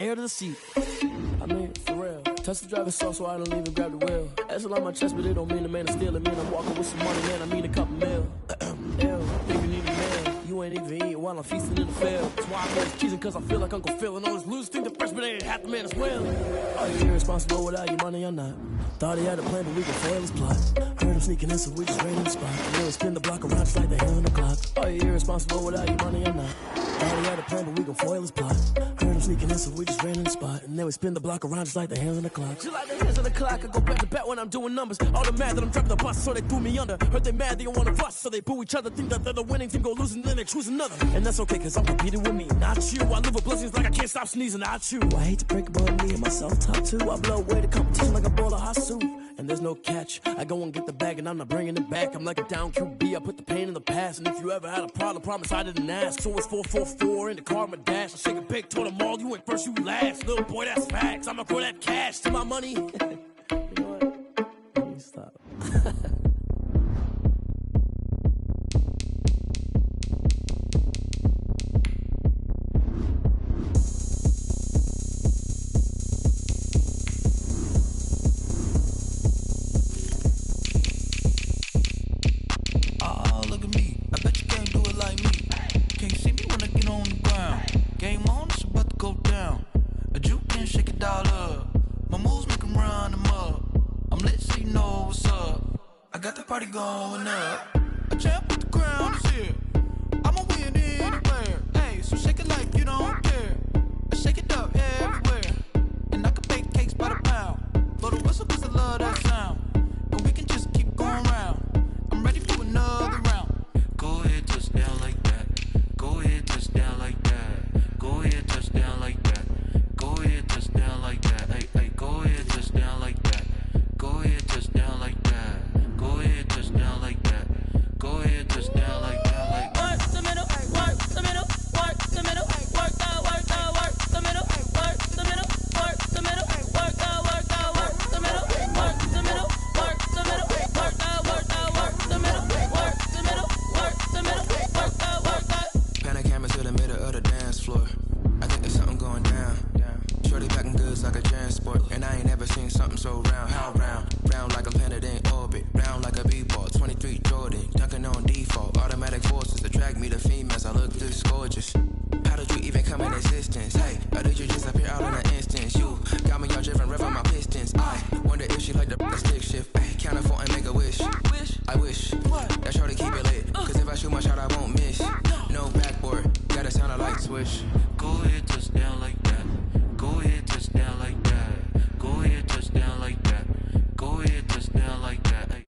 air to the seat. I mean, for real. Touch the driver's seat so I don't even grab the wheel. That's a lot on my chest, but it don't mean the man is stealing. Mean I'm walking with some money, man. I mean a couple mil. Ew, think you need a man. You ain't even eating while I'm feasting in the field. That's why I'm always cheesing, cause I feel like Uncle Phil. And all this losers think the freshman ain't half the man as well. Are you irresponsible without your money or not? Thought he had a plan, but we can fail his plot. Heard him sneaking in, so we just ran in the spot. And then we spin the block around just like the hand on the clock. Are you irresponsible without your money or not? Thought he had a plan, but we gon' foil his plot. Heard him sneaking in, so we just ran in the spot. And then we spin the block around just like the hands on the clock. Just like the hands on the clock, I go back to back when I'm doing numbers. All the mad that I'm dropping the bus, so they threw me under. Heard they mad, they don't wanna bust, so they boo each other. Think that they're the winning team, go losing, then they choose another. And that's okay, cause I'm competing with me, not you. I live with blessings like I can't stop sneezing, not you. I hate to break it, but me and myself top two. I blow away the competition like a bowl of hot soup. And there's no catch, I go and get the bag and I'm not bringing it back. I'm like a down QB, I put the pain in the past. And if you ever had a problem, promise I didn't ask. So it's 444 in the car, my dash. I shake a big, told them all, you ain't first, you last. Little boy, that's facts, I'ma throw that cash to my money. You know what? Let me stop. Party going up. A champ with the crown is here. I'ma win anywhere. Hey, so shake it like you don't care. I shake it up everywhere. And I can bake cakes by the pound. Blow the whistle cause I love that sound. And we can just keep going round. I'm ready for another round. Go ahead, touch down like that. Go ahead, touch down like that. Go ahead, touch down like that. Go ahead, touch down like that. Hey, hey, go ahead, touch down like that. Go ahead, touch down like that. Go ahead, touch down like that. Go ahead, touch down like that. Like work the middle, work the middle, work the middle, work the middle, work the middle, work the middle, work the middle, work the middle, work the middle, work the middle, work the middle, work the middle, work the middle, work the. Pan a camera to the middle of the dance floor. I think there's something going down. Shorty packing goods like a transport, and I ain't never seen something so round. How round? Round like a planet in orbit, round like a b-ball. 23 Jordan, dunking on default. Automatic forces attract me to females. I look this gorgeous. How did you even come in existence? Hey, or did you just appear out in an instance? You got me all driven, revving my pistons. I wonder if she like the stick shift. Ay, count it 4 and make a wish. I wish that shorty keep it lit. Cause if I shoot my shot, I won't miss. No backboard, gotta sound a light switch. Go ahead, touch down like that. Go ahead, touch down like that. Go ahead, touch down like that. Go ahead, touch down like that. Ay.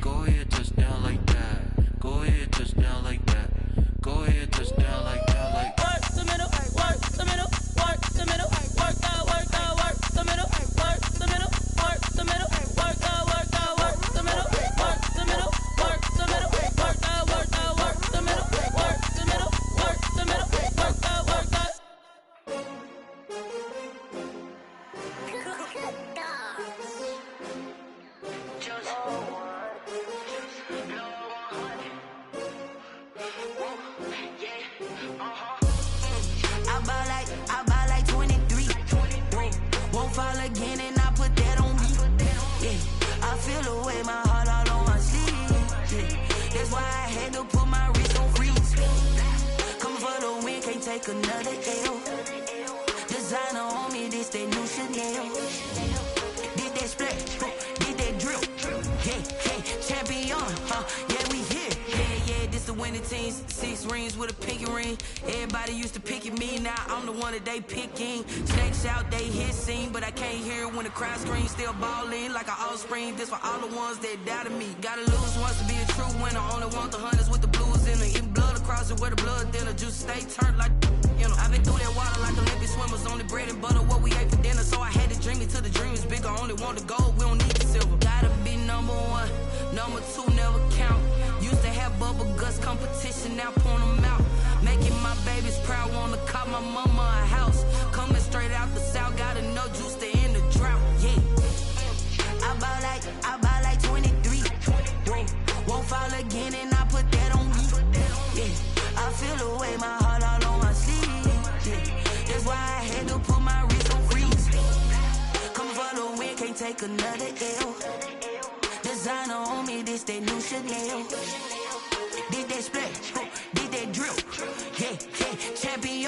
Go ahead, touch down like that. Go ahead, touch down like that. Go ahead, touch down like that. Like work the middle, work the middle, work the middle, work the middle, work the middle, work the middle, work the middle, work the middle, work the middle, work the middle, work the middle, work the middle, work the middle, work the. I buy like 23. Won't fall again and I put that on me. Yeah, I feel the way my heart all on my sleeve. Yeah, that's why I had to put my wrist on freeze. Come for the win, can't take another L. Designer on me, this that new Chanel. Did that splash, did that drill. Yeah, champion, yeah, we here. Yeah, this the winning teams. 6 rings with a pinky ring. Everybody used to picking me, now I'm the one that they picking. Snakes out, they hit scene, but I can't hear when the crowd screams. Still ballin' like an offspring. This for all the ones that doubted me. Gotta lose once to be a true winner. Only want the hunters with the blues in it. Eating blood across it where the blood dinner. Juice stay turned like, you know. I've been through that water like Olympic swimmers. Only bread and butter, what we ate for dinner. So I had to dream it till the dream is bigger. Only want the gold, we don't need the silver. Gotta be number 1, number 2 never count. Used to have bubble guts competition, now point them out. Making my babies proud, wanna call my mama a house. Coming straight out the south, gotta know juice to end the drought. Yeah, I buy like 23. Won't fall again and I put that on me. Yeah, I feel the way my heart all on my sleeve. Yeah, take another L. Designer on me, this that new Chanel. Did that split, did that drill. Yeah, yeah, champion,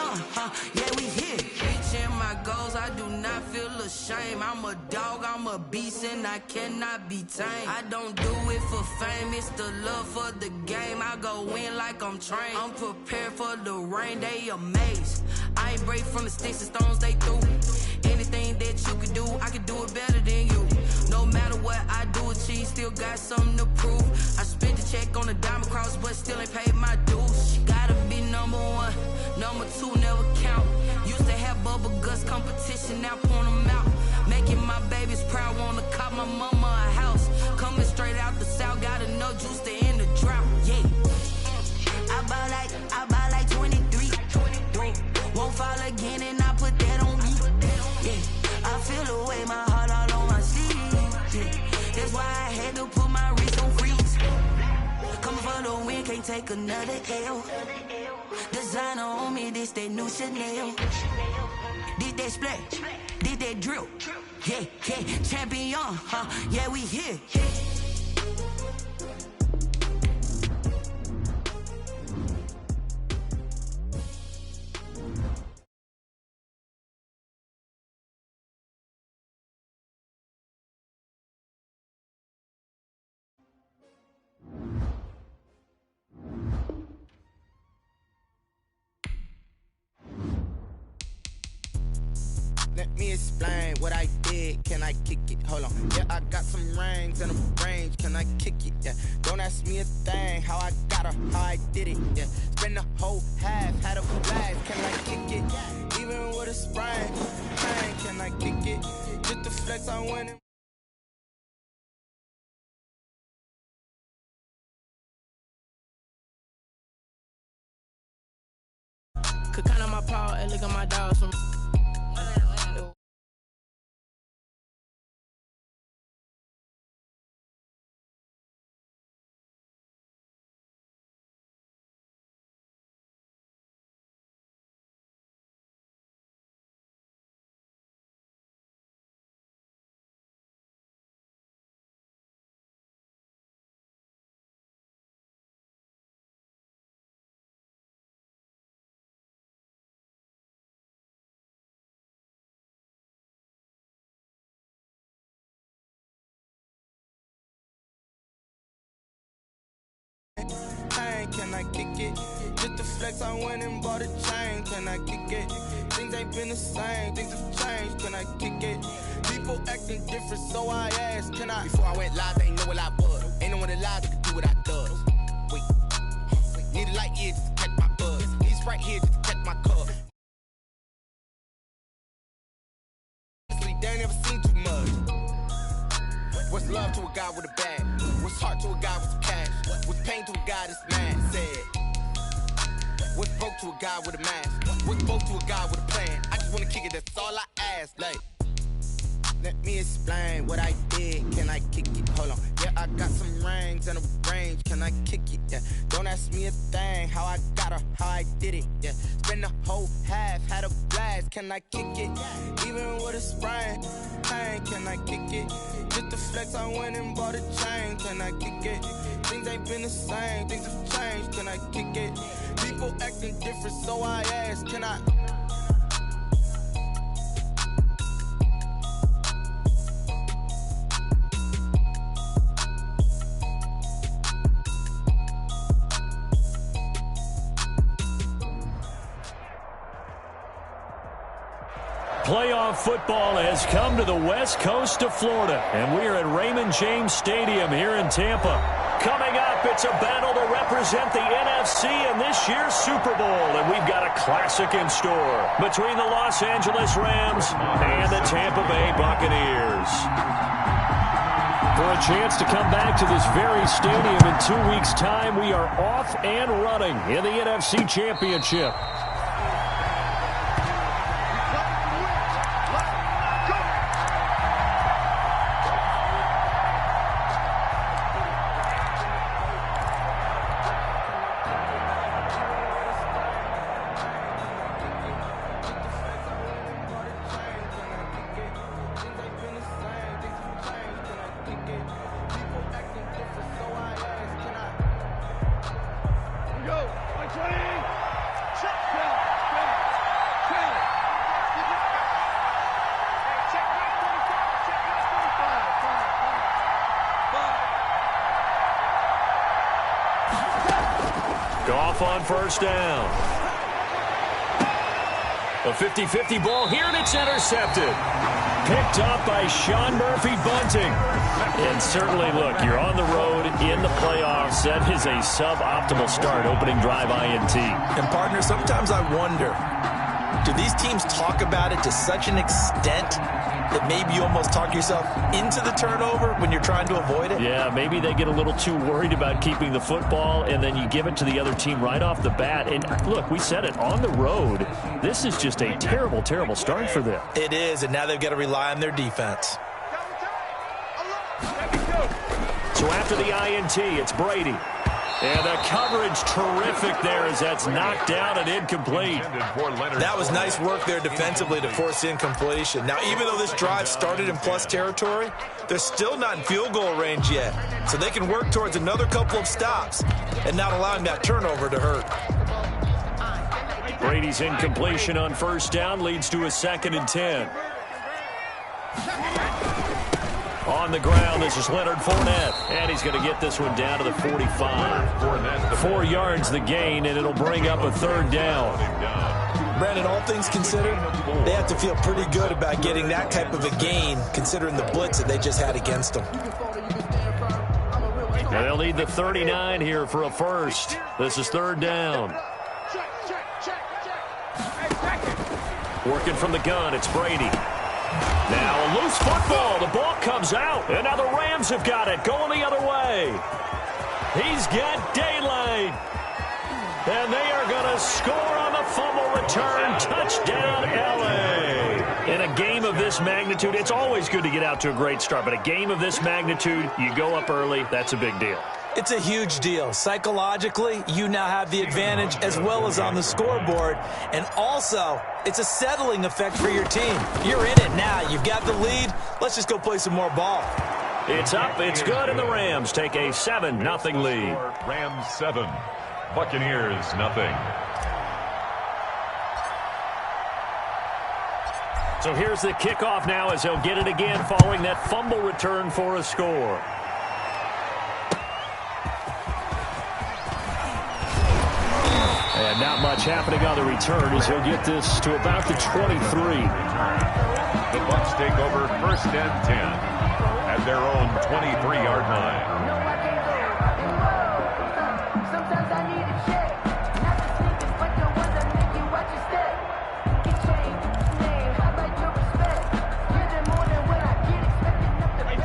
yeah, we here. Reaching my goals, I do not feel ashamed. I'm a dog, I'm a beast, and I cannot be tamed. I don't do it for fame, it's the love for the game. I go in like I'm trained. I'm prepared for the rain, they amazed. I ain't break from the sticks and stones they threw. Anything that you could do, I could do it better than you. No matter what I do, achieve, still got something to prove. I spent the check on the diamond cross, but still ain't paid my dues. Gotta be number one, number two never count. Used to have bubble guts competition, now point them out. Making my babies proud, wanna cop my mama a house. Coming straight out the south, got enough juice to end the drought. Yeah, I buy like 23. Won't fall again, and I put that on me. Yeah, I feel the way, my heart all on my sleeve. Yeah, that's why I had to put my wrist on freeze. Coming for the win, can't take another L. Designer on me, this that new Chanel. Did that split, did that drill. Yeah, yeah, champion, yeah, we here. Let me explain what I did. Can I kick it? Hold on. Yeah, I got some rings and a range. Can I kick it? Yeah. Don't ask me a thing. How I got her, how I did it. Yeah. Spend the whole half, had a blast. Can I kick it? Even with a sprain. Pain. Can I kick it? Just the flex I'm winning. Could count on my paw and look at my dogs from. Pain, can I kick it? Just the flex, I went and bought a chain. Can I kick it? Things ain't been the same, things have changed. Can I kick it? People acting different, so I asked, can I? Before I went live, they ain't know what I was. Ain't no one alive that could do what I does. Wait, need a light year just to catch my buzz. Need right here just to catch my cup. Honestly, they ain't never seen too much. What's love to a guy with a bag? What's heart to a guy with some cash? What's pain to a guy that's mad? Said. What's broke to a guy with a mask? What's broke to a guy with a plan? I just wanna kick it, that's all I ask. Like, let me explain what I did. Can I kick it? Hold on. Yeah, I got some rings and a range. Can I kick it? Yeah. Don't ask me a thing. How I got her, how I did it. Yeah. Spend the whole half, had a blast. Can I kick it? Even with a sprain. Pain, can I kick it? Just the flex, I went and bought a chain. Can I kick it? Things ain't been the same, things have changed. Can I kick it? People acting different, so I asked, can I? Playoff football has come to the west coast of Florida, and we are at Raymond James Stadium here in Tampa. Coming up, it's a battle to represent the NFC in this year's Super Bowl, and we've got a classic in store between the Los Angeles Rams and the Tampa Bay Buccaneers. For a chance to come back to this very stadium in 2 weeks' time, we are off and running in the NFC Championship. off on first down. A 50-50 ball here, and it's intercepted. Picked up by Sean Murphy-Bunting. And certainly, look, you're on the road in the playoffs. That is a suboptimal start, opening drive INT. And, partner, sometimes I wonder, do these teams talk about it to such an extent that maybe you almost talk yourself into the turnover when you're trying to avoid it? Yeah, maybe they get a little too worried about keeping the football, and then you give it to the other team right off the bat. And, look, we said it, on the road, this is just a terrible, terrible start for them. It is, and now they've got to rely on their defense. So after the INT, it's Brady. And the coverage terrific there as that's knocked down and incomplete. That was nice work there defensively to force incompletion. Now, even though this drive started in plus territory, they're still not in field goal range yet. So they can work towards another couple of stops and not allowing that turnover to hurt. Brady's incompletion on first down leads to a 2nd and 10. On the ground, this is Leonard Fournette, and he's going to get this one down to the 45. 4 yards the gain, and it'll bring up a 3rd down. Brandon, all things considered, they have to feel pretty good about getting that type of a gain, considering the blitz that they just had against them. And they'll need the 39 here for a first. This is 3rd down. Working from the gun, it's Brady. Now a loose football. The ball comes out. And now the Rams have got it. Going the other way. He's got daylight. And they are going to score on the fumble return. Touchdown, L.A. In a game of this magnitude, it's always good to get out to a great start. But a game of this magnitude, you go up early, that's a big deal. It's a huge deal. Psychologically, you now have the advantage as well as on the scoreboard. And also, it's a settling effect for your team. You're in it now. You've got the lead. Let's just go play some more ball. It's up. It's good. And the Rams take a 7-0 lead. Rams 7. Buccaneers 0. So here's the kickoff now as he'll get it again following that fumble return for a score. And not much happening on the return as he'll get this to about the 23. The Bucs take over 1st and 10 at their own 23-yard line.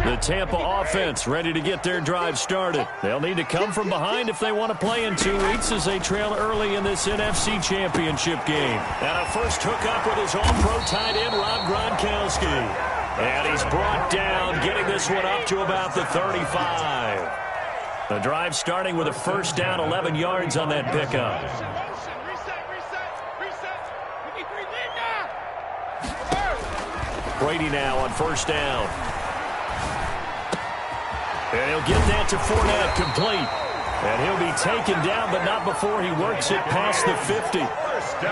The Tampa offense ready to get their drive started. They'll need to come from behind if they want to play in 2 weeks as they trail early in this NFC Championship game. And a first hookup with his all-pro tight end, Rob Gronkowski. And he's brought down, getting this one up to about the 35. The drive starting with a first down, 11 yards on that pickup. Brady now on first down. And he'll get that to Fournette, complete. And he'll be taken down, but not before he works it past the 50.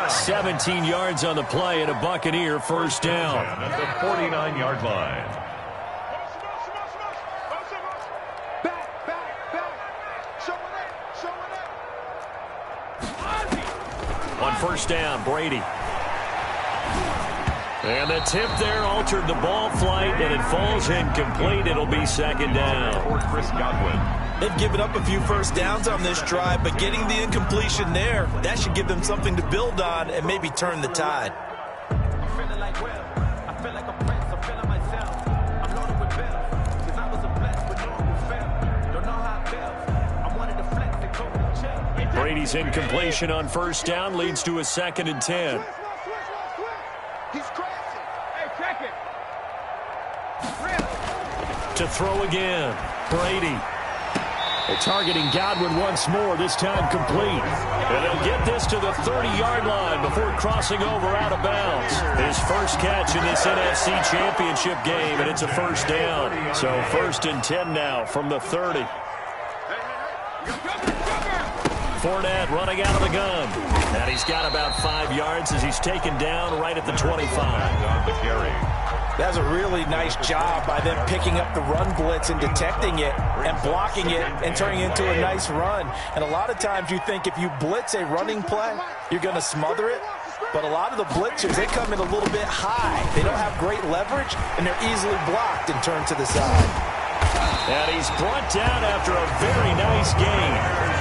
17 yards on the play and a Buccaneer first down. At the 49-yard line. On first down, Brady. And the tip there altered the ball flight, and it falls incomplete. It'll be 2nd down. For Chris Godwin. They've given up a few first downs on this drive, but getting the incompletion there, that should give them something to build on and maybe turn the tide. Brady's incompletion on first down leads to a 2nd and 10. To throw again, Brady. They're targeting Godwin once more, this time complete. And they'll get this to the 30-yard line before crossing over out of bounds. His first catch in this NFC Championship game, and it's a first down. So 1st and 10 now from the 30. Fournette running out of the gun. And he's got about 5 yards as he's taken down right at the 25. On the carry. That's a really nice job by them picking up the run blitz and detecting it and blocking it and turning it into a nice run. And a lot of times you think if you blitz a running play, you're going to smother it. But a lot of the blitzers, they come in a little bit high. They don't have great leverage, and they're easily blocked and turned to the side. And he's brought down after a very nice gain.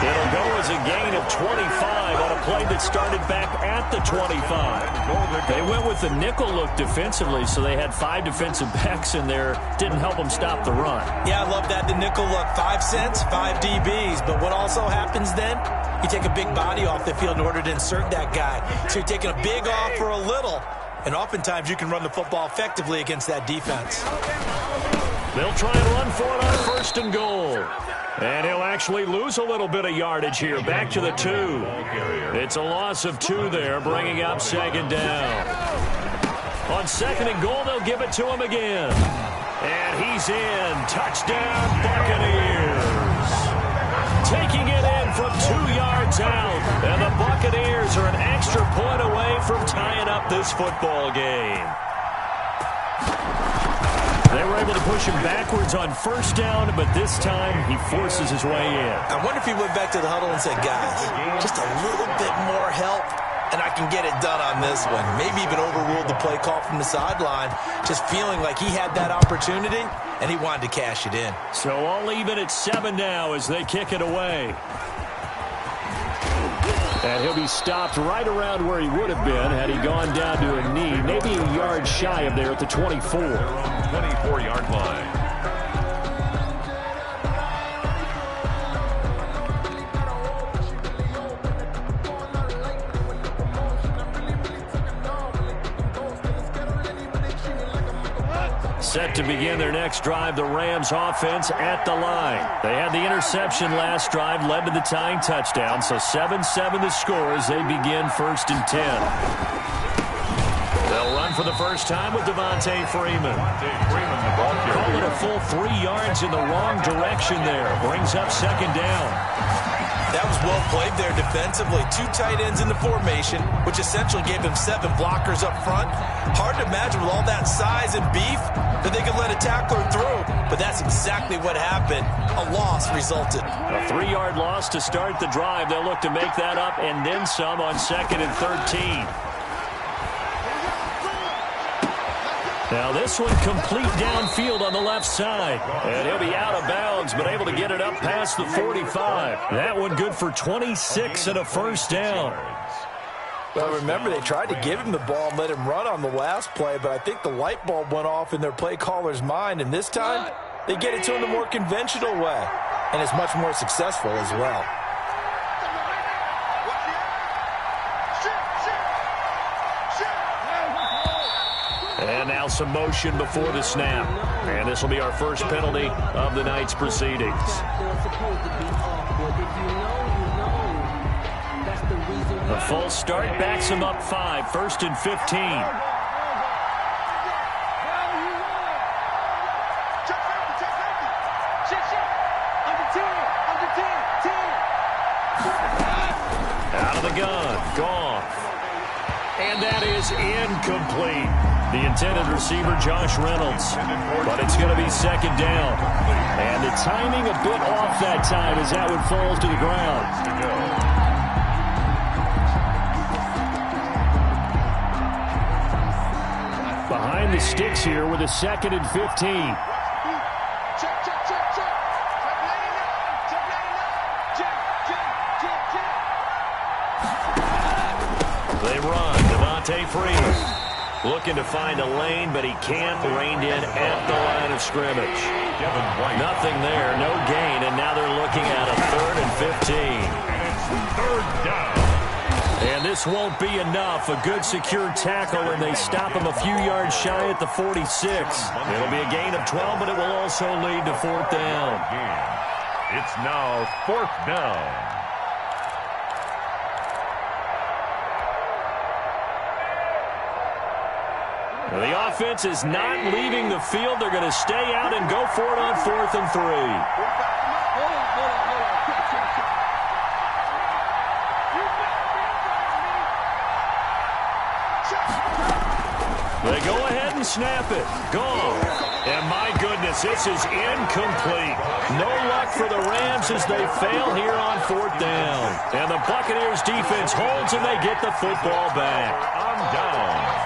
It'll go as a gain of 25 on a play that started back at the 25. They went with the nickel look defensively, so they had 5 defensive backs in there. Didn't help them stop the run. Yeah, I love that. The nickel look, 5 cents, 5 DBs. But what also happens then? You take a big body off the field in order to insert that guy. So you're taking a big off for a little. And oftentimes you can run the football effectively against that defense. They'll try and run for it on 1st and goal. And he'll actually lose a little bit of yardage here. Back to the 2. It's a loss of 2 there, bringing up 2nd down. On 2nd and goal, they'll give it to him again. And he's in. Touchdown, Buccaneers. Taking it in from 2 yards out. And the Buccaneers are an extra point away from tying up this football game. They were able to push him backwards on 1st down, but this time he forces his way in. I wonder if he went back to the huddle and said, guys, just a little bit more help, and I can get it done on this one. Maybe even overruled the play call from the sideline, just feeling like he had that opportunity, and he wanted to cash it in. So all even at 7 now as they kick it away. And he'll be stopped right around where he would have been had he gone down to a knee, maybe a yard shy of there at the 24. 24-yard line. Set to begin their next drive, the Rams offense at the line. They had the interception last drive, led to the tying touchdown, so 7-7 the score as they begin 1st and 10. They'll run for the first time with Devontae Freeman. Call it a full 3 yards in the wrong direction there. Brings up 2nd down. That was well played there defensively. 2 tight ends in the formation, which essentially gave him 7 blockers up front. Hard to imagine with all that size and beef that they could let a tackler through. But that's exactly what happened. A loss resulted. A 3-yard loss to start the drive. They'll look to make that up and then some on 2nd and 13. Now this one complete downfield on the left side. And he'll be out of bounds, but able to get it up past the 45. That one good for 26 and a 1st down. Well, remember, they tried to give him the ball and let him run on the last play, but I think the light bulb went off in their play caller's mind, and this time they get it to him the more conventional way, and it's much more successful as well. And now some motion before the snap. And this will be our first penalty of the night's proceedings. The full start backs him up 5, 1st and 15. Out of the gun, Goff. And that is incomplete. The intended receiver, Josh Reynolds. But it's going to be 2nd down. And the timing a bit off that time as that one falls to the ground. Behind the sticks here with a 2nd and 15. They run. Devontae Freeman looking to find a lane, but he can't. Reined in at the line of scrimmage. Nothing there, no gain, and now they're looking at a 3rd and 15. And it's 3rd down. And this won't be enough. A good secure tackle, and they stop him a few yards shy at the 46. It'll be a gain of 12, but it will also lead to 4th down. It's now 4th down. The offense is not leaving the field. They're going to stay out and go for it on 4th and 3. They go ahead and snap it. Gone. And my goodness, this is incomplete. No luck for the Rams as they fail here on 4th down. And the Buccaneers defense holds and they get the football back. On down.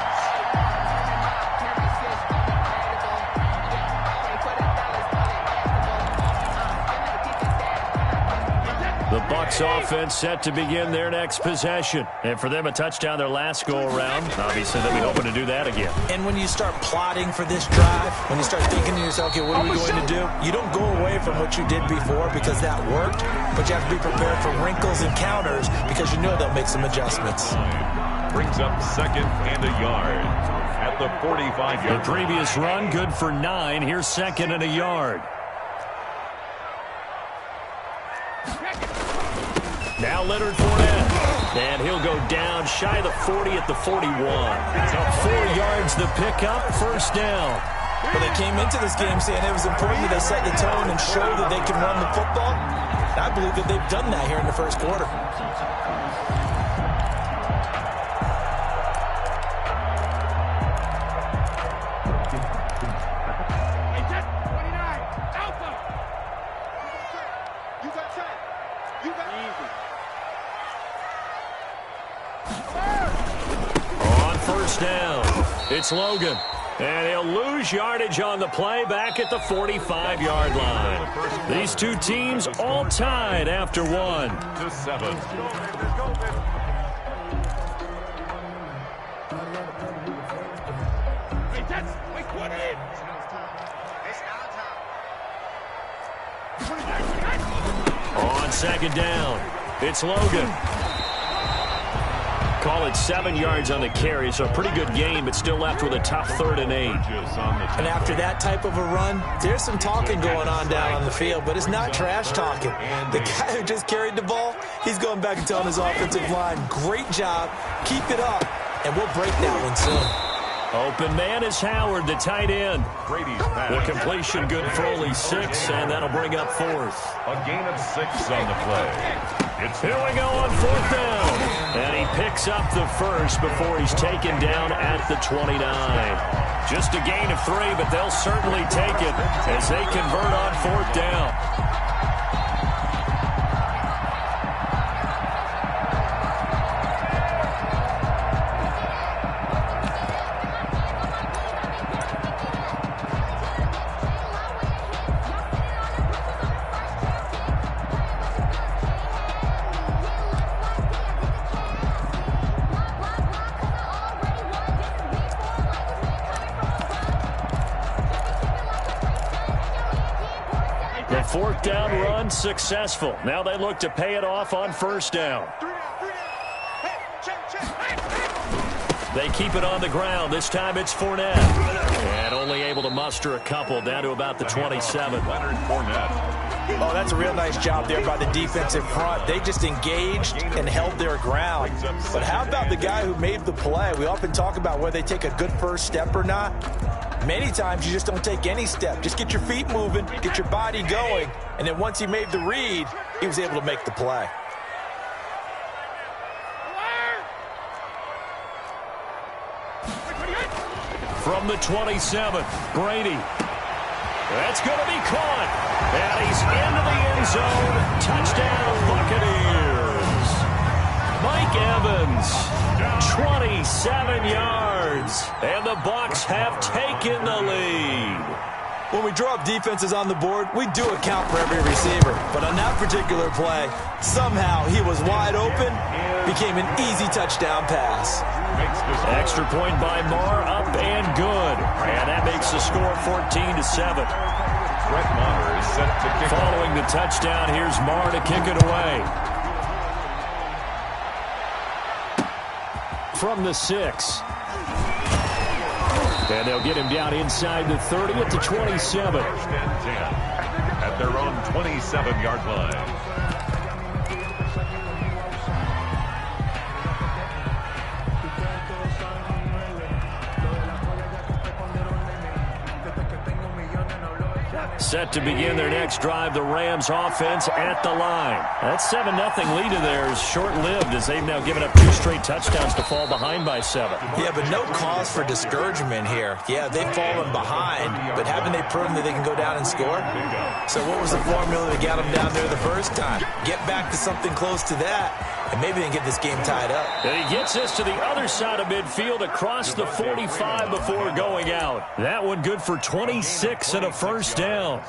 The Bucs offense set to begin their next possession. And for them, a touchdown their last go-around. Obviously, they'll be hoping to do that again. And when you start plotting for this drive, when you start thinking to yourself, okay, what are we going to do? You don't go away from what you did before because that worked, but you have to be prepared for wrinkles and counters because you know they'll make some adjustments. Brings up 2nd and a yard at the 45-yard. The previous run, good for 9. Here's 2nd and a yard. Now Leonard Fournette, and he'll go down shy of the 40 at the 41. 4 yards the pickup, 1st down. Well, they came into this game saying it was important that they set the tone and show that they can run the football. I believe that they've done that here in the 1st quarter. Down. It's Logan. And he'll lose yardage on the play back at the 45-yard line. These two teams all tied after 1. To 7. On 2nd down, it's Logan. Call it 7 yards on the carry, so a pretty good game, but still left with a tough 3rd and 8. And after that type of a run, there's some talking going on down on the field, but it's not trash talking. The guy who just carried the ball, he's going back and telling his offensive line, great job, keep it up, and we'll break that one soon. Open man is Howard, the tight end. The completion good for only 6, and that'll bring up 4th. A gain of 6 on the play. Here we go on 4th down. And he picks up the 1st before he's taken down at the 29. Just a gain of 3, but they'll certainly take it as they convert on 4th down. The 4th down run successful. Now they look to pay it off on 1st down. They keep it on the ground. This time it's Fournette. And only able to muster a couple down to about the 27. Leonard Fournette. Oh, that's a real nice job there by the defensive front. They just engaged and held their ground. But how about the guy who made the play? We often talk about whether they take a good first step or not. Many times you just don't take any step. Just get your feet moving, get your body going, and then once he made the read, he was able to make the play. From the 27, Brady. That's going to be caught. And he's into the end zone. Touchdown, Buccaneers. Mike Evans, 27 yards. And the Bucs have taken the lead. When we draw up defenses on the board, we do account for every receiver. But on that particular play, somehow he was wide open, became an easy touchdown pass. Extra point by Marr, up and good. And that makes the score 14-7. Brett Maher is set to kick. Following the touchdown, here's Marr to kick it away. From the 6. And they'll get him down inside the 30 at the 27. First and 10 at their own 27-yard line. Set to begin their next drive, the Rams offense at the line. That 7-0 lead of theirs short-lived as they've now given up 2 straight touchdowns to fall behind by 7. Yeah, but no cause for discouragement here. Yeah, they've fallen behind, but haven't they proven that they can go down and score? So what was the formula that got them down there the first time? Get back to something close to that, and maybe they can get this game tied up. And he gets us to the other side of midfield across the 45 before going out. That one good for 26 and a first down.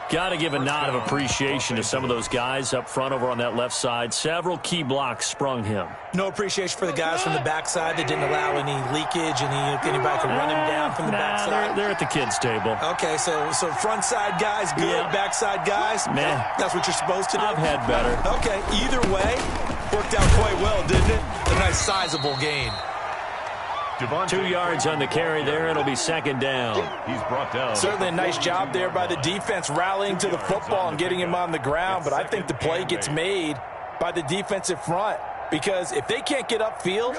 Got to give a nod of appreciation to some of those guys up front over on that left side. Several key blocks sprung him. No appreciation for the guys from the backside that didn't allow any leakage, anybody could run him down from the backside. They're at the kids' table. Okay, so front side guys good, yeah. Backside guys, man, that's what you're supposed to do. I've had better. Okay, either way, worked out quite well, didn't it? A nice sizable gain. 2 yards on the carry there. It'll be second down. He's brought down. Certainly a nice job there by the defense rallying to the football and getting him on the ground, but I think the play gets made by the defensive front because if they can't get upfield,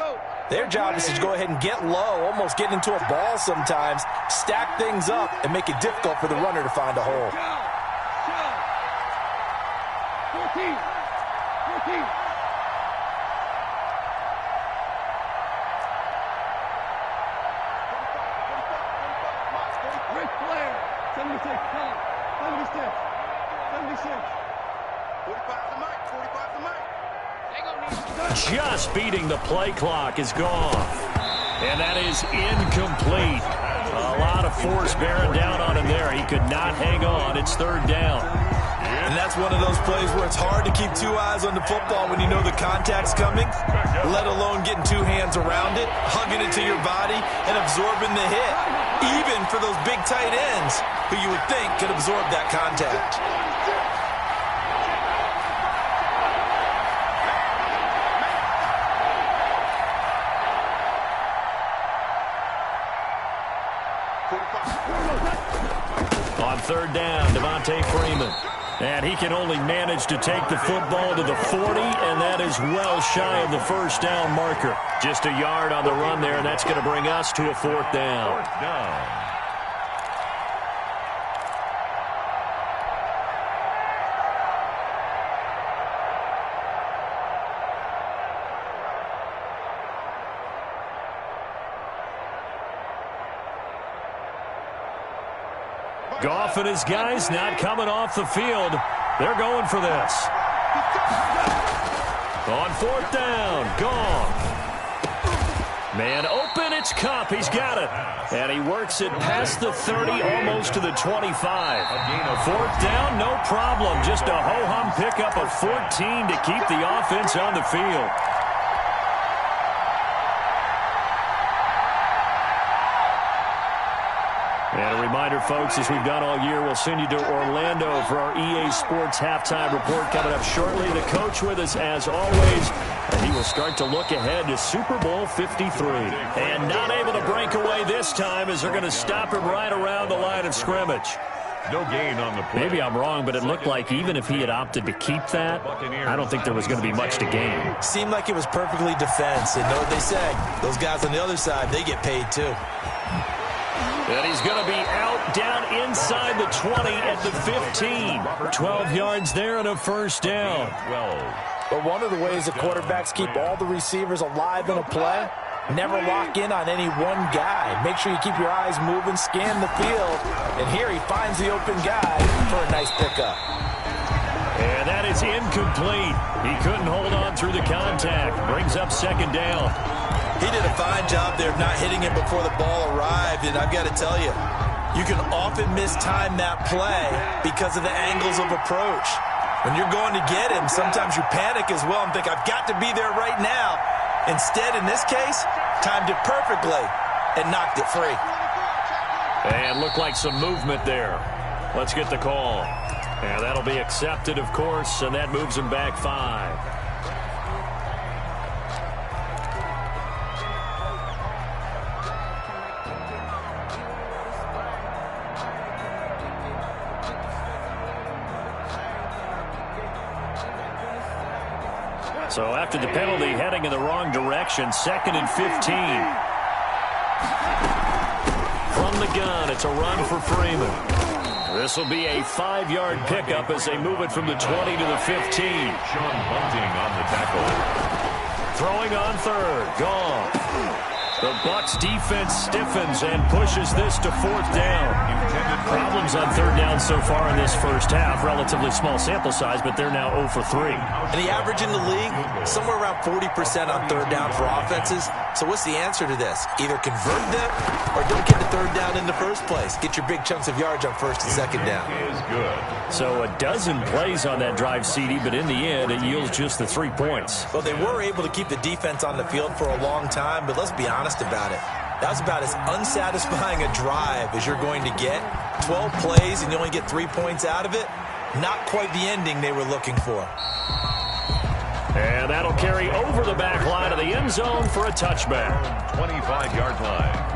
their job is to go ahead and get low, almost get into a ball sometimes, stack things up, and make it difficult for the runner to find a hole. 14. Just beating the play clock is gone. And that is incomplete. A lot of force bearing down on him there. He could not hang on. It's third down. And that's one of those plays where it's hard to keep 2 eyes on the football when you know the contact's coming, let alone getting 2 hands around it, hugging it to your body, and absorbing the hit, even for those big tight ends who you would think could absorb that contact. On third down, Devontae Freeman. And he can only manage to take the football to the 40, and that is well shy of the first down marker. Just a yard on the run there, and that's going to bring us to a fourth down. Goff and his guys not coming off the field. They're going for this. On fourth down, Goff. Man open, it's Kupp. He's got it. And he works it past the 30, almost to the 25. Fourth down, no problem. Just a ho-hum pickup of 14 to keep the offense on the field. And a reminder, folks, as we've done all year, we'll send you to Orlando for our EA Sports halftime report coming up shortly. The coach with us, as always, and he will start to look ahead to Super Bowl 53. And not able to break away this time as they're going to stop him right around the line of scrimmage. No gain on the play. Maybe I'm wrong, but it looked like even if he had opted to keep that, I don't think there was going to be much to gain. Seemed like it was perfectly defense. And know what they say, those guys on the other side, they get paid too. And he's going to be out down inside the 20 at the 15. 12 yards there and a first down. But one of the ways the quarterbacks keep all the receivers alive in a play, never lock in on any one guy. Make sure you keep your eyes moving, scan the field. And here he finds the open guy for a nice pickup. And that is incomplete. He couldn't hold on through the contact. Brings up second down. He did a fine job there of not hitting him before the ball arrived, and I've got to tell you, you can often mistime that play because of the angles of approach. When you're going to get him, sometimes you panic as well and think, I've got to be there right now. Instead, in this case, timed it perfectly and knocked it free. And looked like some movement there. Let's get the call. And that'll be accepted, of course, and that moves him back 5. So after the penalty, heading in the wrong direction, 2nd and 15. From the gun, it's a run for Freeman. This will be a 5-yard pickup as they move it from the 20 to the 15. Sean Bunting on the tackle. Throwing on third. Gone. The Bucs defense stiffens and pushes this to 4th down. Problems on 3rd down so far in this first half. Relatively small sample size, but they're now 0 for 3. And the average in the league, somewhere around 40% on 3rd down for offenses. So what's the answer to this? Either convert them or don't get the 3rd down in the first place. Get your big chunks of yards on 1st and 2nd down. Is good. So a dozen plays on that drive, CD, but in the end, it yields just the 3 points. Well, they were able to keep the defense on the field for a long time, but let's be honest about it. That was about as unsatisfying a drive as you're going to get. 12 plays and you only get 3 points out of it. Not quite the ending they were looking for. And that'll carry over the back line of the end zone for a touchback. 25-yard line.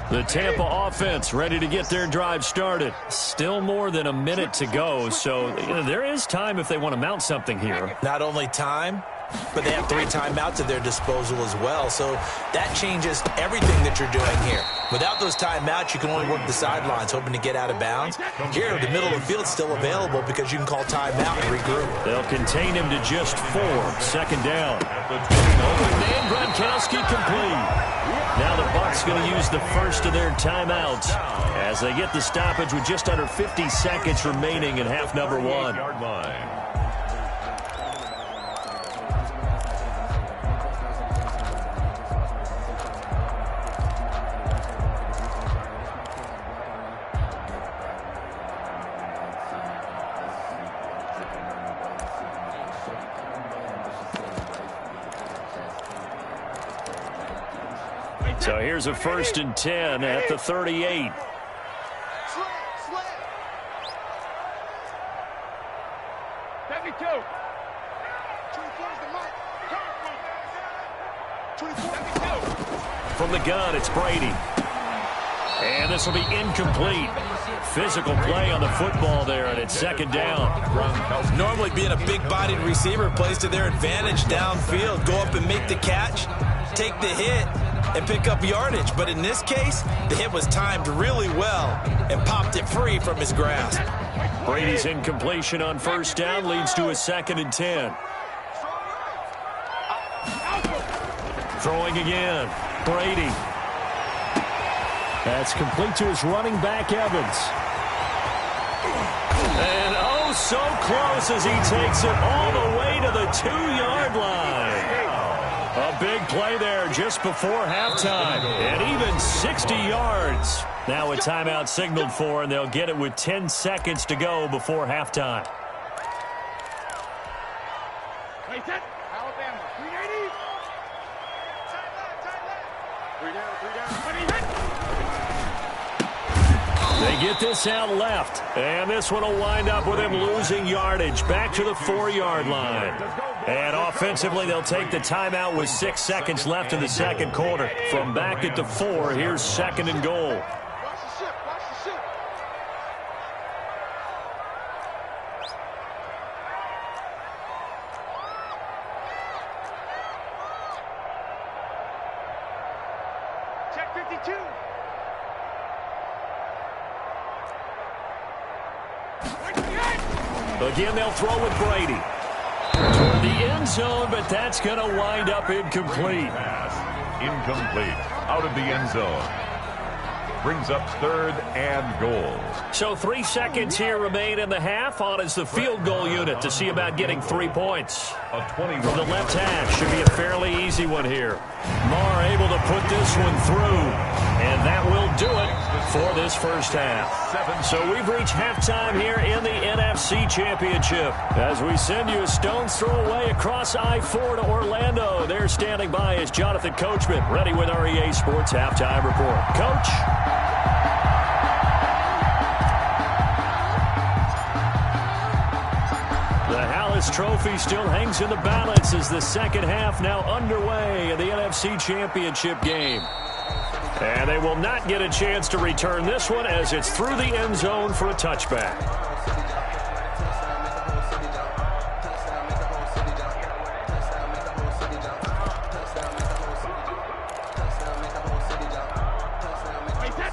The Tampa offense ready to get their drive started. Still more than a minute to go, so there is time if they want to mount something here. Not only time, but they have 3 timeouts at their disposal as well, so that changes everything that you're doing here. Without those timeouts, you can only work the sidelines, hoping to get out of bounds. Here, the middle of the field's still available because you can call timeout and regroup. They'll contain him to just 4. 2nd down. And Gronkowski complete. Now the Bucs going to use the first of their timeouts as they get the stoppage with just under 50 seconds remaining in half number 1. Yard line. So here's a 1st and 10 at the 38. From the gun, it's Brady. And this will be incomplete. Physical play on the football there, and it's 2nd down. Normally being a big-bodied receiver plays to their advantage downfield. Go up and make the catch, take the hit, and pick up yardage. But in this case, the hit was timed really well and popped it free from his grasp. Brady's incompletion on 1st down leads to a 2nd and 10. Throwing again. Brady. That's complete to his running back, Evans. And oh, so close as he takes it all the way to the 2-yard line. A big play there just before halftime. And even 60 yards. Now a timeout signaled for, and they'll get it with 10 seconds to go before halftime. Alabama, 380. They get this out left, and this one will wind up with him losing yardage back to the 4-yard line. And offensively, they'll take the timeout with 6 seconds left in the 2nd quarter. From back at the 4, here's 2nd and goal. Check 52. Again, they'll throw with Brady. Toward the end zone, but that's going to wind up incomplete. Pass incomplete. Out of the end zone. Brings up 3rd and goal. So 3 seconds here remain in the half. On is the field goal unit to see about getting 3 points. A 21. From the left hash, should be a fairly easy one here. Marr able to put this one through. And that will do it for this first half. So we've reached halftime here in the NFC Championship. As we send you a stone's throw away across I-4 to Orlando. There standing by is Jonathan Coachman, ready with our EA Sports Halftime Report. Coach? The Hallis Trophy still hangs in the balance as the second half now underway in the NFC Championship game. And they will not get a chance to return this one as it's through the end zone for a touchback.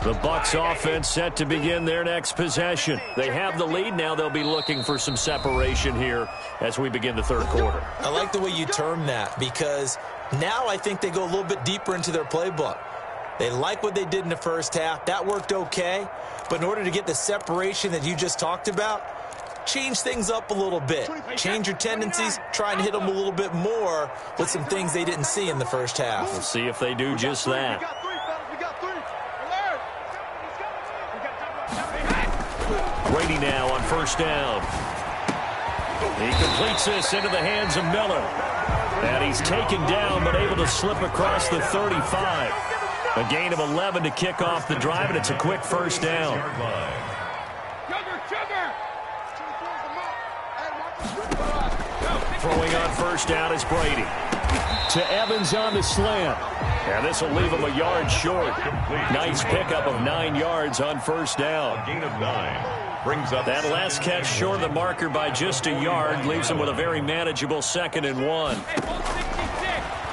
The Bucs offense set to begin their next possession. They have the lead. Now they'll be looking for some separation here as we begin the third quarter. I like the way you term that because now I think they go a little bit deeper into their playbook. They like what they did in the first half. That worked okay. But in order to get the separation that you just talked about, change things up a little bit. Change your tendencies. Try and hit them a little bit more with some things they didn't see in the first half. We'll see if they do just that. Brady now on first down. He completes this into the hands of Miller. And he's taken down but able to slip across the 35. A gain of 11 to kick off the drive, and it's a quick first down. Throwing on first down is Brady. To Evans on the slant. And this will leave him a yard short. Nice pickup of 9 yards on first down. A gain of 9. Brings up that last catch short of the marker by just a yard. Leaves him with a very manageable 2nd and 1.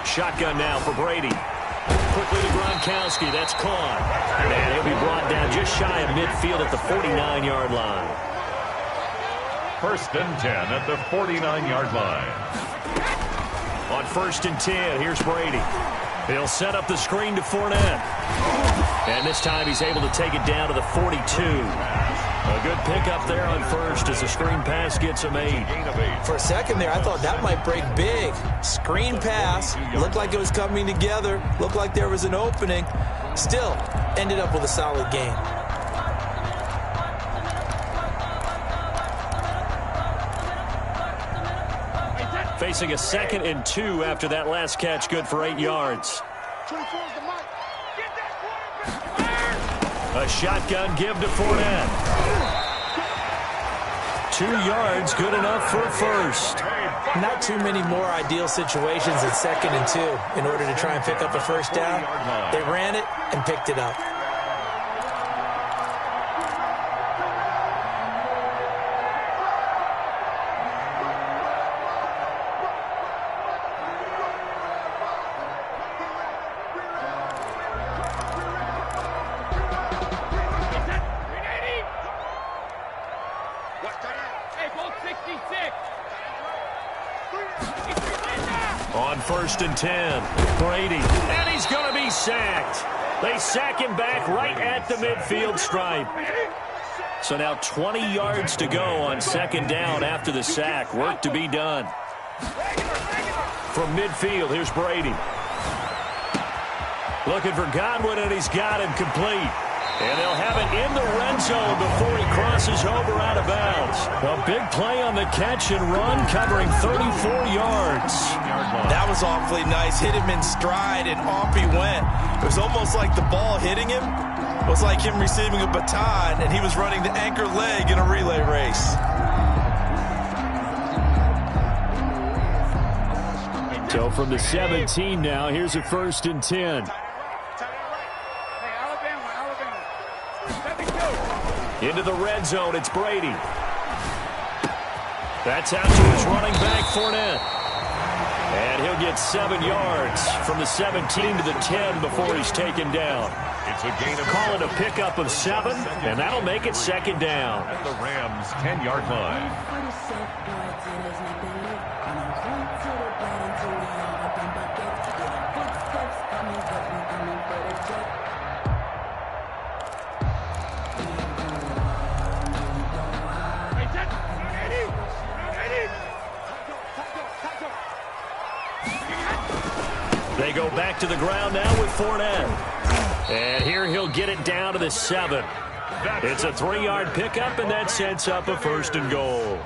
Shotgun now for Brady. Quickly to Gronkowski. That's caught. And he'll be brought down just shy of midfield at the 49-yard line. First and 10 at the 49-yard line. On first and 10, here's Brady. He'll set up the screen to Fournette. And this time he's able to take it down to the 42. A good pickup there on first as the screen pass gets him 8. For a second there, I thought that might break big. Screen pass. Looked like it was coming together. Looked like there was an opening. Still, ended up with a solid gain. Facing a 2nd and 2 after that last catch, good for 8 yards. A shotgun give to Fournette. 2 yards, good enough for a first. Not too many more ideal situations at 2nd and 2 in order to try and pick up a first down. They ran it and picked it up. On first and 10, Brady, and he's going to be sacked. They sack him back right at the midfield stripe. So now 20 yards to go on 2nd down after the sack. Work to be done. From midfield, here's Brady. Looking for Godwin, and he's got him complete. And they'll have it in the red zone before he crosses over out of bounds. A big play on the catch and run, covering 34 yards. That was awfully nice. Hit him in stride, and off he went. It was almost like the ball hitting him was like him receiving a baton, and he was running the anchor leg in a relay race. So from the 17 now, here's a first and 10. Into the red zone, it's Brady. That's out to his running back, Fournette. And he'll get 7 yards from the 17 to the 10 before he's taken down. It's a gain of Call it a pickup of 7, and that'll make it 2nd down. At the Rams' 10-yard line. They go back to the ground now with Fournette. And here he'll get it down to the 7. It's a 3-yard pickup, and that sets up a first and goal.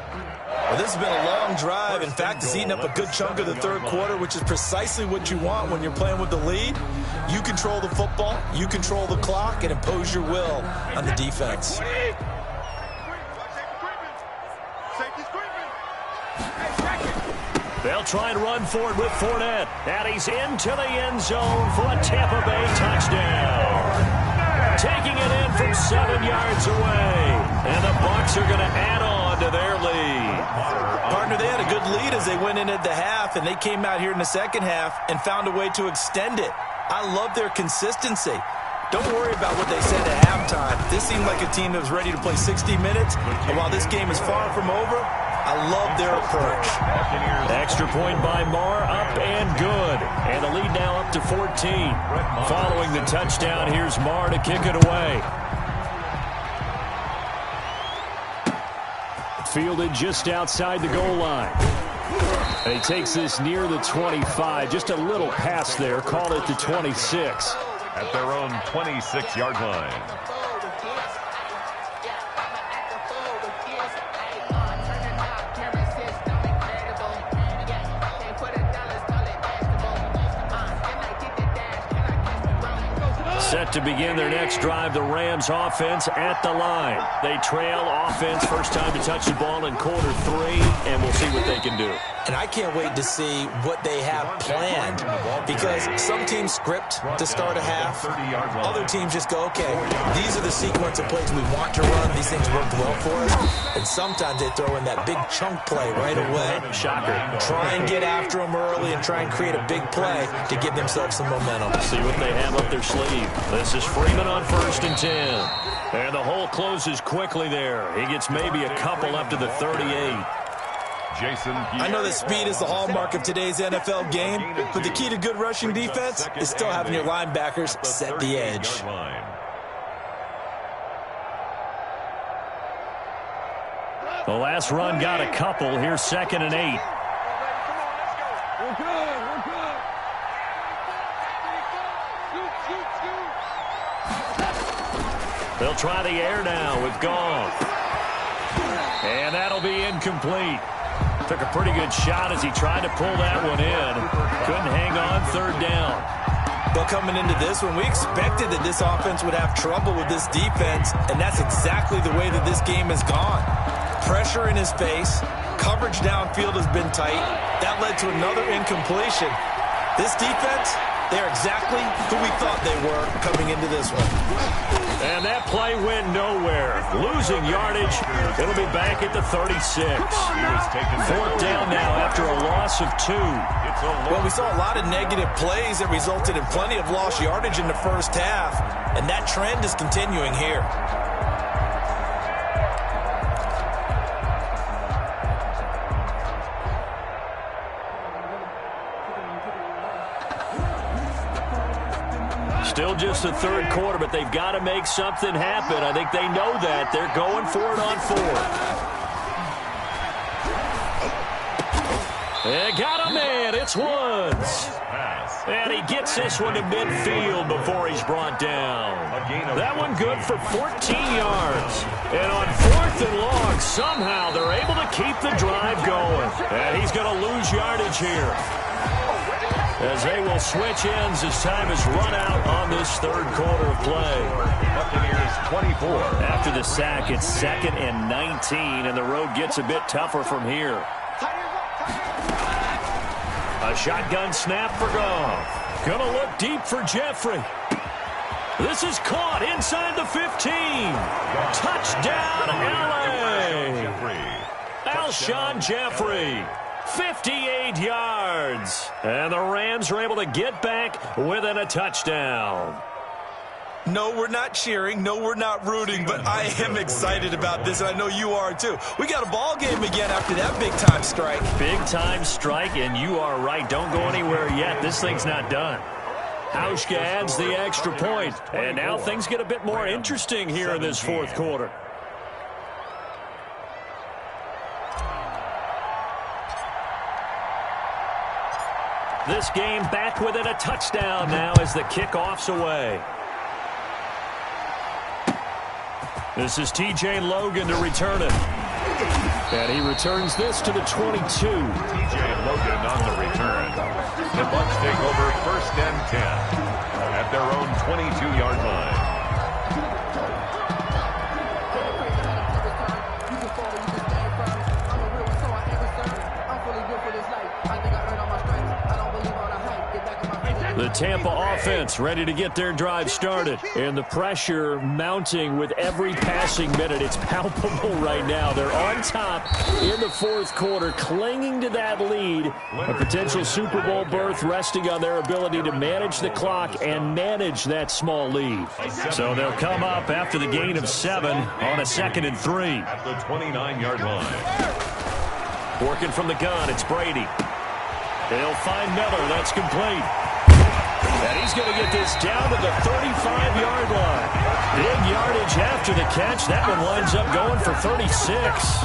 Well, this has been a long drive. In fact, it's eaten up a good chunk of the third quarter, which is precisely what you want when you're playing with the lead. You control the football, you control the clock, and impose your will on the defense. They'll try and run for it with Fournette. And he's into the end zone for a Tampa Bay touchdown. 7 yards away. And the Bucs are going to add on to their lead. Partner, they had a good lead as they went into the half, and they came out here in the second half and found a way to extend it. I love their consistency. Don't worry about what they said at halftime. This seemed like a team that was ready to play 60 minutes. And while this game is far from over, I love their approach. Extra point by Marr, up and good. And the lead now up to 14. Following the touchdown, here's Marr to kick it away. Fielded just outside the goal line. And he takes this near the 25. Just a little pass there. Call it the 26. At their own 26-yard line. Set to begin their next drive, the Rams offense at the line. They trail offense, first time to touch the ball in quarter 3, and we'll see what they can do. And I can't wait to see what they have planned, because some teams script to start a half. Other teams just go, okay, these are the sequence of plays we want to run. These things worked well for us. And sometimes they throw in that big chunk play right away. Shocker. Try and get after them early and try and create a big play to give themselves some momentum. See what they have up their sleeve. This is Freeman on 1st and 10. And the hole closes quickly there. He gets maybe a couple up to the 38. I know that speed is the hallmark of today's NFL game, but the key to good rushing defense is still having your linebackers set the edge. The last run got a couple. Here's 2nd and 8. We're good. They'll try the air now with Goff. And that'll be incomplete. Took a pretty good shot as he tried to pull that one in. Couldn't hang on 3rd down. But coming into this one, we expected that this offense would have trouble with this defense, and that's exactly the way that this game has gone. Pressure in his face. Coverage downfield has been tight. That led to another incompletion. This defense, they're exactly who we thought they were coming into this one. And that play went nowhere. Losing yardage. It'll be back at the 36. 4th down now after a loss of 2. Well, we saw a lot of negative plays that resulted in plenty of lost yardage in the first half, and that trend is continuing here. Still just the 3rd quarter, but they've got to make something happen. I think they know that. They're going for it on 4th. They got a man. It's Woods. And he gets this one to midfield before he's brought down. That one good for 14 yards. And on 4th and long, somehow they're able to keep the drive going. And he's going to lose yardage here, as they will switch ends as time is run out on this 3rd quarter of play. Buccaneers 24. After the sack, it's 2nd and 19, and the road gets a bit tougher from here. A shotgun snap for Goff. Gonna look deep for Jeffrey. This is caught inside the 15. Touchdown, L.A. Alshon Jeffrey. 58 yards. And the Rams are able to get back within a touchdown. No, we're not cheering. No, we're not rooting, but I am excited about this, and I know you are too. We got a ball game again after that big-time strike. Big-time strike, and you are right. Don't go anywhere yet. This thing's not done. Hauschka adds the extra point, and now things get a bit more interesting here in this 4th quarter. This game back within a touchdown now as the kickoff's away. This is T.J. Logan to return it. And he returns this to the 22. T.J. Logan on the return. The Bucs take over 1st and 10 at their own 22-yard line. The Tampa offense ready to get their drive started. And the pressure mounting with every passing minute. It's palpable right now. They're on top in the fourth quarter, clinging to that lead. A potential Super Bowl berth resting on their ability to manage the clock and manage that small lead. So they'll come up after the gain of 7 on a 2nd and 3. At the 29-yard line. Working from the gun, it's Brady. They'll find Miller. That's complete. And he's going to get this down to the 35-yard line. Big yardage after the catch. That one winds up going for 36.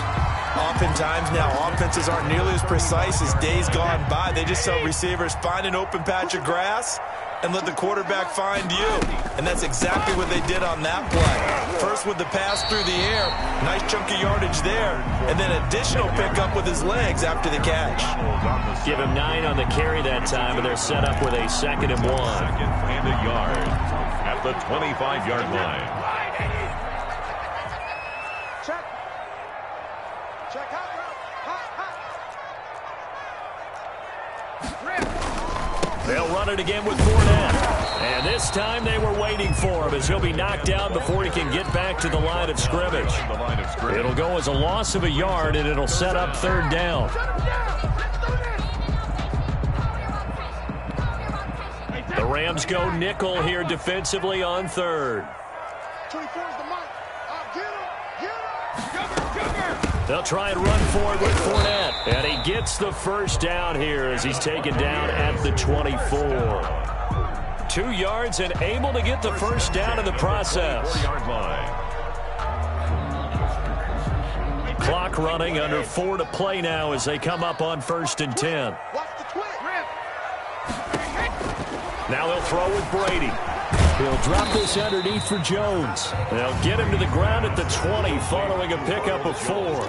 Oftentimes now, offenses aren't nearly as precise as days gone by. They just tell receivers, find an open patch of grass and let the quarterback find you. And that's exactly what they did on that play. First with the pass through the air, nice chunk of yardage there, and then additional pickup with his legs after the catch. Give him 9 on the carry that time, and they're set up with a 2nd and 1. 2nd and a yard at the 25-yard line. Check. Check hot. They'll run it again with Fournette. And this time they were waiting for him as he'll be knocked down before he can get back to the line of scrimmage. It'll go as a loss of a yard, and it'll set up 3rd down. The Rams go nickel here defensively on 3rd. They'll try and run forward with Fournette. And he gets the first down here as he's taken down at the 24. 2 yards and able to get the first down in the process. 4-yard line. Clock running, under 4 to play now as they come up on 1st and 10. Now they'll throw with Brady. He'll drop this underneath for Jones. They'll get him to the ground at the 20 following a pickup of 4.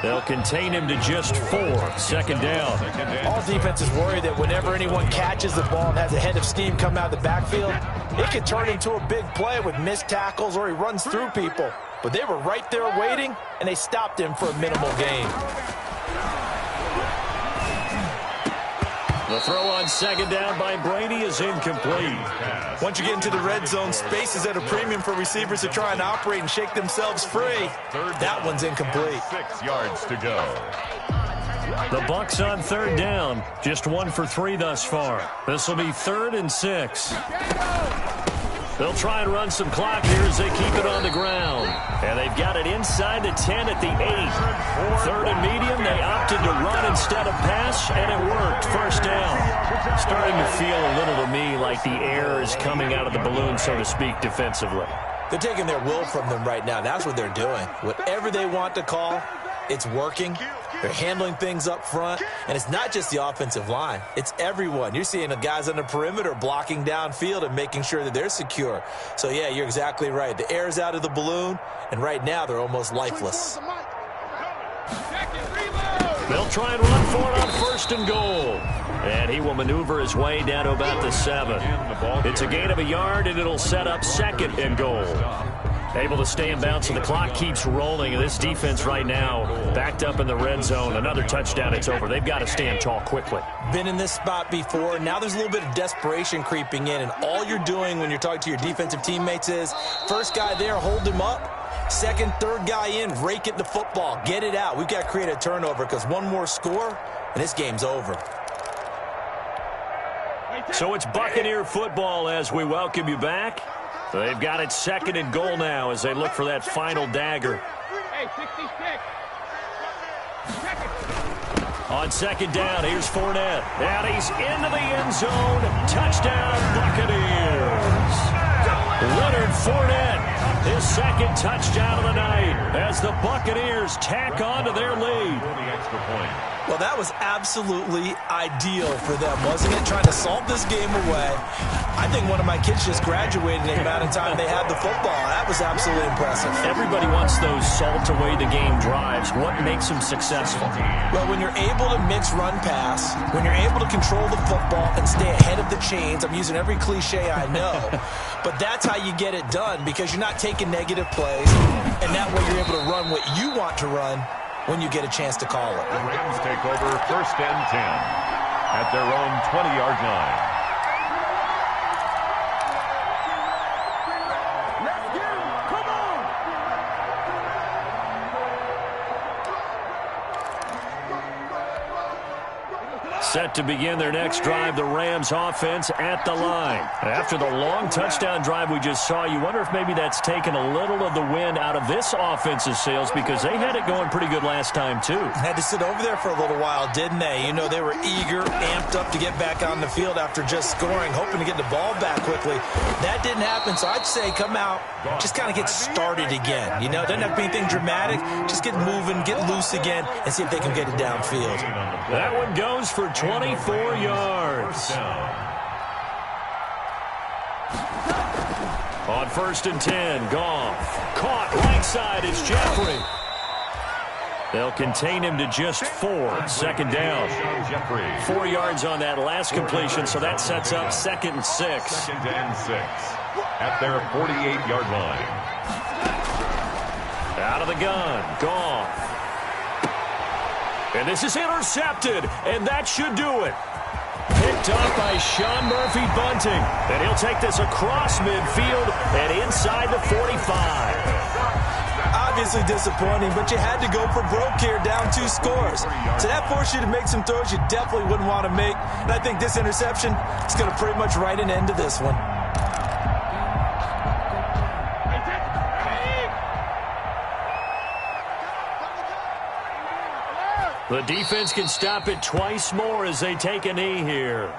They'll contain him to just 4. 2nd down. All defenses worry that whenever anyone catches the ball and has a head of steam come out of the backfield, it could turn into a big play with missed tackles or he runs through people. But they were right there waiting, and they stopped him for a minimal gain. The throw on 2nd down by Brady is incomplete. Once you get into the red zone, space is at a premium for receivers to try and operate and shake themselves free. That one's incomplete. 6 yards to go. The Bucs on 3rd down. Just 1 for 3 thus far. This will be 3rd and 6. They'll try and run some clock here as they keep it on the ground. And they've got it inside the 10 at the 8. 3rd and medium, they opted to run instead of pass, and it worked. First down. Starting to feel a little to me like the air is coming out of the balloon, so to speak, defensively. They're taking their will from them right now. That's what they're doing. Whatever they want to call, it's working. They're handling things up front, and it's not just the offensive line. It's everyone. You're seeing the guys on the perimeter blocking downfield and making sure that they're secure. So, yeah, you're exactly right. The air's out of the balloon, and right now they're almost lifeless. They'll try and run for it on 1st and goal. And he will maneuver his way down to about the 7. It's a gain of a yard, and it'll set up 2nd and goal. Able to stay in bounds, and the clock keeps rolling. And this defense right now backed up in the red zone. Another touchdown, it's over. They've got to stand tall quickly. Been in this spot before. Now there's a little bit of desperation creeping in, and all you're doing when you're talking to your defensive teammates is first guy there, hold him up. 2nd, 3rd guy in, rake it the football. Get it out. We've got to create a turnover because one more score, and this game's over. So it's Buccaneer football as we welcome you back. They've got it 2nd and goal now as they look for that final dagger. Hey, 66. On 2nd down, here's Fournette. And he's into the end zone. Touchdown, Buccaneers. Leonard Fournette, his 2nd touchdown of the night as the Buccaneers tack on to their lead. Well, that was absolutely ideal for them, wasn't it? Trying to salt this game away. I think one of my kids just graduated in the amount of time they had the football. That was absolutely impressive. Everybody wants those salt away the game drives. What makes them successful? Well, when you're able to mix run pass, when you're able to control the football and stay ahead of the chains, I'm using every cliche I know, but that's how you get it done because you're not taking negative plays, and that way you're able to run what you want to run when you get a chance to call it. The Rams take over 1st and 10 at their own 20-yard line. Set to begin their next drive, the Rams offense at the line. After the long touchdown drive we just saw, you wonder if maybe that's taken a little of the wind out of this offense's sails because they had it going pretty good last time too. Had to sit over there for a little while, didn't they? You know, they were eager, amped up to get back on the field after just scoring, hoping to get the ball back quickly. That didn't happen, so I'd say come out, just kind of get started again. You know, it doesn't have to be anything dramatic. Just get moving, get loose again, and see if they can get it downfield. That one goes for 24 yards. On 1st and 10, Goff. Caught right side, it's Jeffrey. They'll contain him to just 4. 2nd down. 4 yards on that last completion, so that sets up 2nd and 6. 2nd and 6 at their 48-yard line. Out of the gun, Goff. And this is intercepted, and that should do it. Picked up by Sean Murphy-Bunting. And he'll take this across midfield and inside the 45. Obviously disappointing, but you had to go for broke here, down 2 scores. So that forced you to make some throws you definitely wouldn't want to make. And I think this interception is going to pretty much write an end to this one. The defense can stop it twice more as they take a knee here.